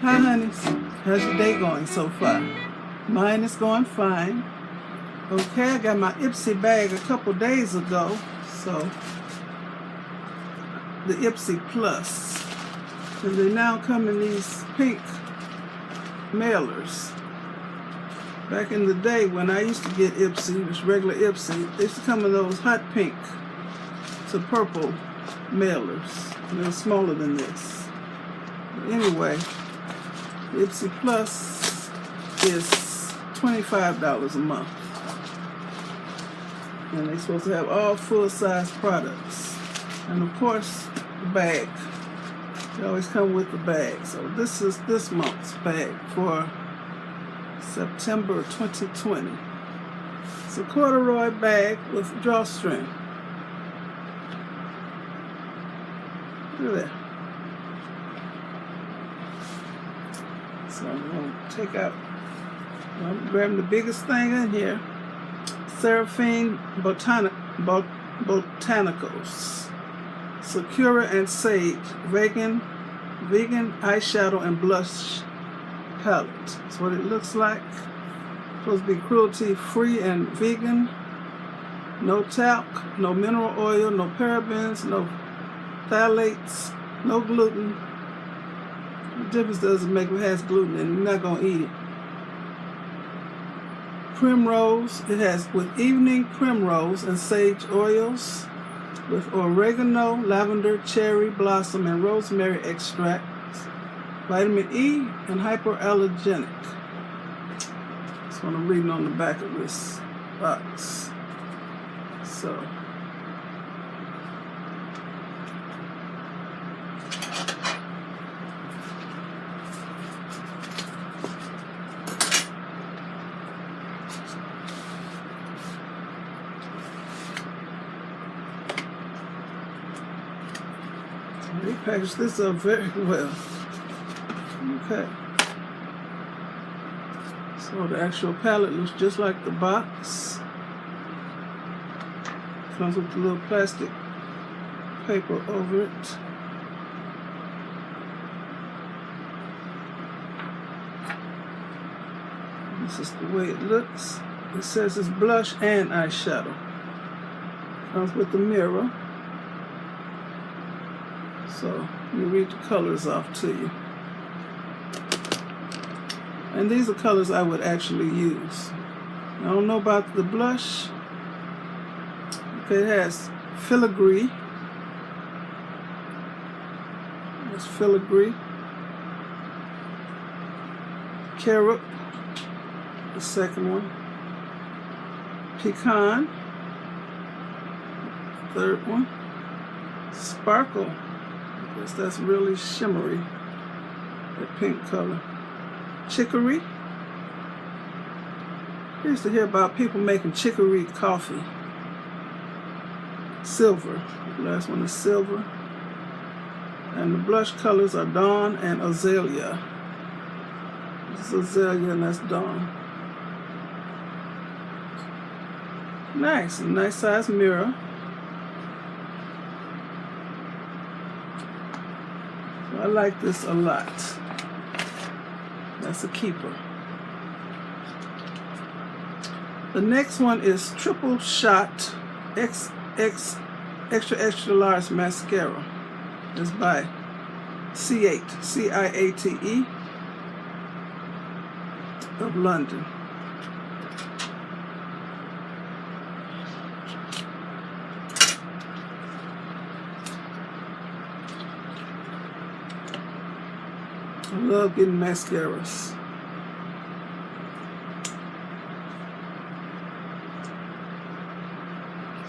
Hi, honeys. How's your day going so far? Mine is going fine. Okay, I got my IPSY bag a couple days ago, so the IPSY Plus. And they now come in these pink mailers. Back in the day when I used to get IPSY, just regular IPSY, they used to come in those hot pink to purple mailers. And they're smaller than this. But anyway, the IPSY Plus is $25 a month. And they're supposed to have all full-size products. And of course, the bag. They always come with the bag. So this is this month's bag for September 2020. It's a corduroy bag with drawstring. Look at that. So I'm going to take out, I'm grabbing the biggest thing in here. Seraphine Botanicals. Cicero and Sage vegan eyeshadow and blush palette. That's what it looks like. Supposed to be cruelty free and vegan. No talc, no mineral oil, no parabens, no phthalates, no gluten. The difference doesn't make if it has gluten in it. You're not going to eat it. Primrose, it has with evening primrose and sage oils with oregano, lavender, cherry blossom, and rosemary extracts, vitamin E, and hyperallergenic. That's what I'm reading on the back of this box. So, they packaged this up very well. Okay. So the actual palette looks just like the box. Comes with a little plastic paper over it. This is the way it looks. It says it's blush and eyeshadow. Comes with the mirror. So let me read the colors off to you. And these are colors I would actually use. I don't know about the blush. Okay, it has filigree. That's filigree. Carob, the second one. Pecan, the third one. Sparkle. I guess that's really shimmery, that pink color. Chicory. I used to hear about people making chicory coffee. Silver. The last one is silver. And the blush colors are Dawn and Azalea. This is Azalea and that's Dawn. Nice. A nice size mirror. So I like this a lot. That's a keeper. The next one is Triple Shot Extra Large Mascara. It's by C8, C-I-A-T-E of London. I love getting mascaras.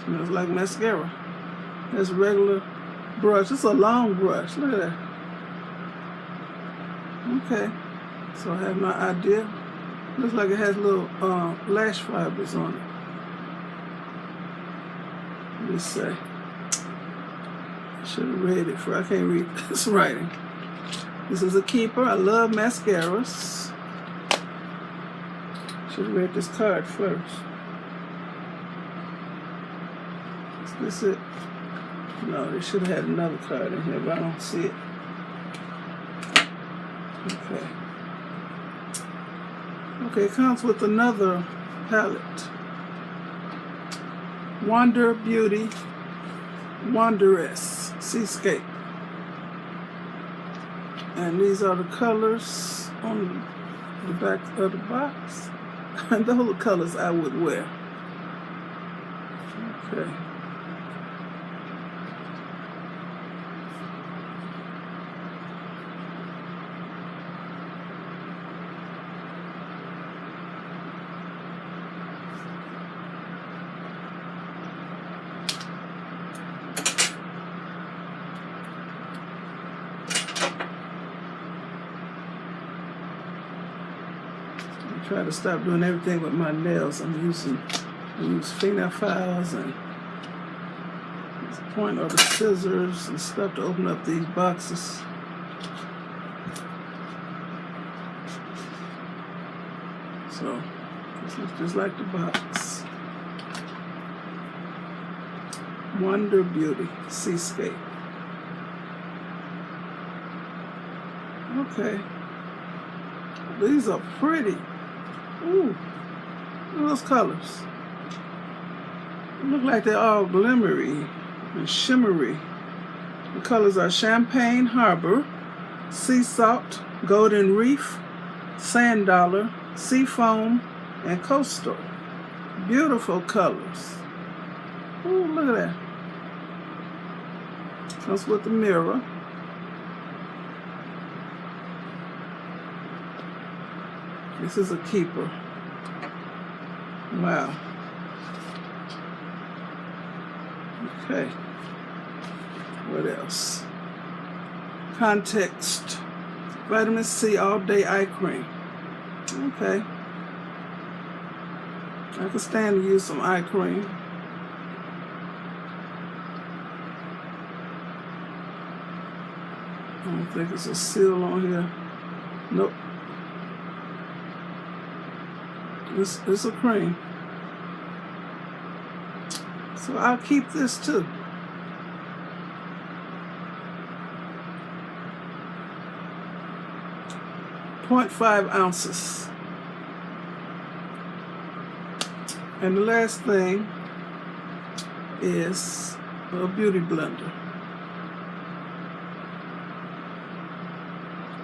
Smells like mascara. That's a regular brush. It's a long brush. Look at that. Okay. So I have my idea. Looks like it has little lash fibers on it. Let me say. I should have read it for I can't read this writing. This is a keeper. I love mascaras. Should have read this card first. Is this it? No, they should have had another card in here, but I don't see it. Okay. Okay, it comes with another palette. Wonder Beauty Wanderess Seascape. And these are the colors on the back of the box. And those are the colors I would wear. Okay. Try to stop doing everything with my nails. I use fingernail files and the point of the scissors and stuff to open up these boxes. So this looks just like the box. Wonder Beauty Seascape. Okay. These are pretty. Ooh, look at those colors. They look like they're all glimmery and shimmery. The colors are Champagne Harbor, Sea Salt, Golden Reef, Sand Dollar, Seafoam, and Coastal. Beautiful colors. Ooh, look at that. Comes with the mirror. This is a keeper. Wow. Okay. What else? Context. Vitamin C All Day Eye Cream. Okay. I can stand to use some eye cream. I don't think it's a seal on here. Nope. It's a cream. So I'll keep this too. .5 ounces. And the last thing is a beauty blender.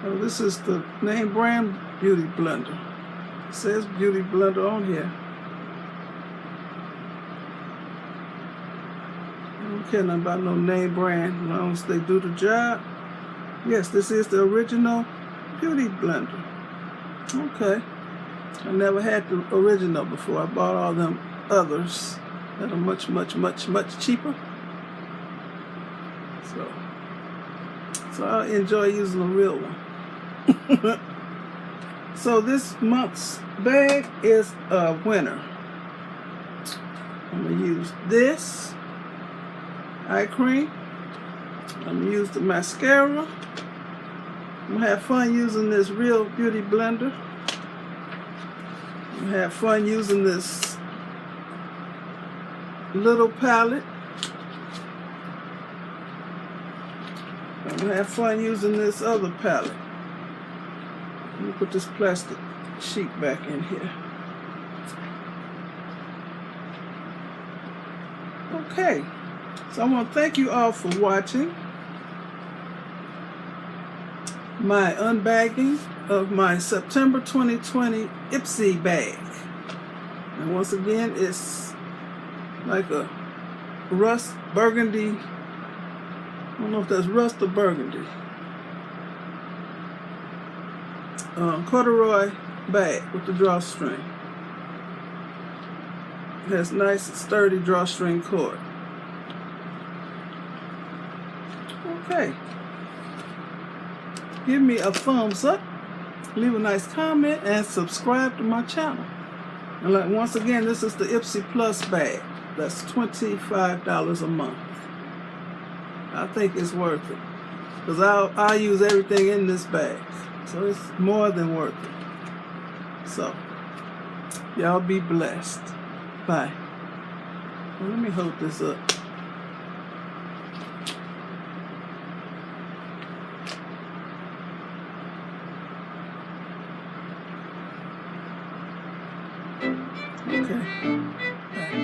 Oh, this is the name brand beauty blender. It says beauty blender on here. I don't care nothing about no name brand as long as they do the job. Yes, this is the original beauty blender. Okay. I never had the original before. I bought all them others that are much, much, much, much cheaper. So I enjoy using the real one. So this month's bag is a winner. I'm going to use this eye cream. I'm going to use the mascara. I'm going to have fun using this Real Beauty blender. I'm going to have fun using this little palette. I'm going to have fun using this other palette. Let me put this plastic sheet back in here. Okay, so I want to thank you all for watching my unbagging of my September 2020 IPSY bag. And once again, it's like a rust burgundy. I don't know if that's rust or burgundy. Corduroy bag with the drawstring. It has nice sturdy drawstring cord. Okay. Give me a thumbs up, leave a nice comment, and subscribe to my channel. And like once again, this is the IPSY Plus bag. That's $25 a month. I think it's worth it because I'll use everything in this bag. So it's more than worth it. So, y'all be blessed. Bye. Well, let me hold this up. Okay. Bye.